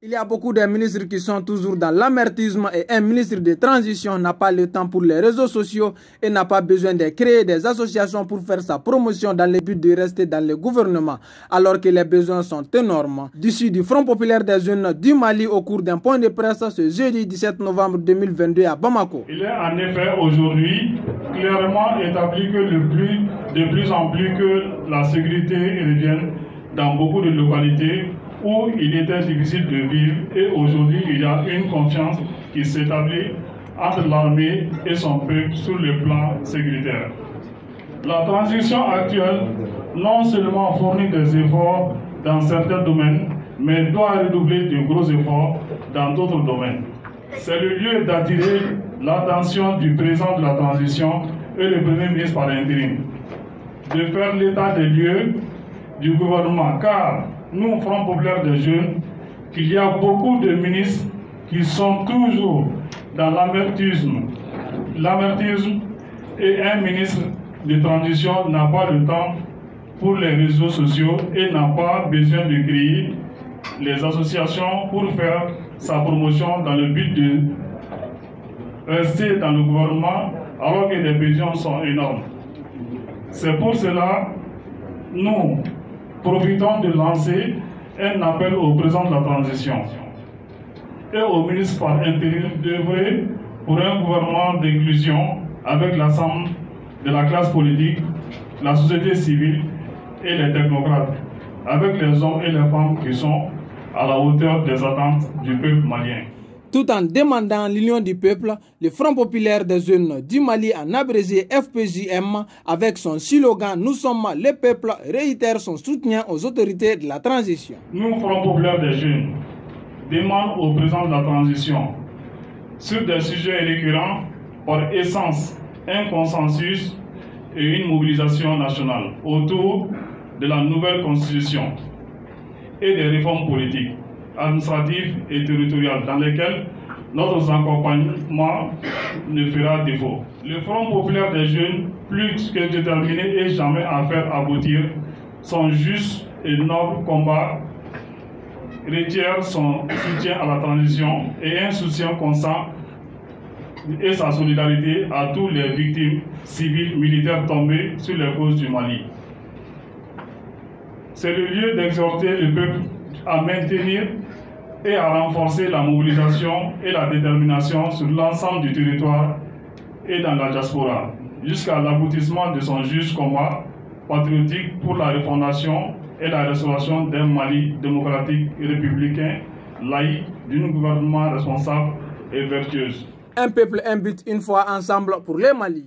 Il y a beaucoup de ministres qui sont toujours dans l'amertume et un ministre de transition n'a pas le temps pour les réseaux sociaux et n'a pas besoin de créer des associations pour faire sa promotion dans le but de rester dans le gouvernement alors que les besoins sont énormes. D'ici du Front populaire des jeunes du Mali au cours d'un point de presse ce jeudi 17 novembre 2022 à Bamako. Il est en effet aujourd'hui clairement établi que de plus en plus que la sécurité revienne dans beaucoup de localités où il était difficile de vivre et aujourd'hui il y a une confiance qui s'établit entre l'armée et son peuple sur le plan sécuritaire. La transition actuelle non seulement fournit des efforts dans certains domaines, mais doit redoubler de gros efforts dans d'autres domaines. C'est le lieu d'attirer l'attention du président de la transition et le premier ministre par intérim, de faire l'état des lieux du gouvernement, car nous, Front populaire des jeunes, qu'il y a beaucoup de ministres qui sont toujours dans l'amertume. L'amertume et un ministre de transition n'a pas le temps pour les réseaux sociaux et n'a pas besoin de créer les associations pour faire sa promotion dans le but de rester dans le gouvernement alors que les besoins sont énormes. C'est pour cela que nous profitons de lancer un appel au président de la transition et au ministre par intérim d'œuvrer pour un gouvernement d'inclusion avec l'ensemble de la classe politique, la société civile et les technocrates, avec les hommes et les femmes qui sont à la hauteur des attentes du peuple malien. Tout en demandant l'union du peuple, le Front populaire des jeunes du Mali en abrégé FPJM avec son slogan « Nous sommes le peuple » réitère son soutien aux autorités de la transition. Nous, Front populaire des jeunes, demandons au président de la transition sur des sujets récurrents par essence un consensus et une mobilisation nationale autour de la nouvelle constitution et des réformes politiques, administratives et territoriales dans lesquelles notre accompagnement ne fera défaut. Le Front populaire des jeunes, plus que déterminé et jamais à faire aboutir son juste et noble combat, retire son soutien à la transition et un soutien constant et sa solidarité à toutes les victimes civiles militaires tombées sur les causes du Mali. C'est le lieu d'exhorter le peuple à maintenir et à renforcer la mobilisation et la détermination sur l'ensemble du territoire et dans la diaspora, jusqu'à l'aboutissement de son juste combat patriotique pour la refondation et la restauration d'un Mali démocratique et républicain, laïque, d'un gouvernement responsable et vertueux. Un peuple, un but, une fois ensemble pour les Mali.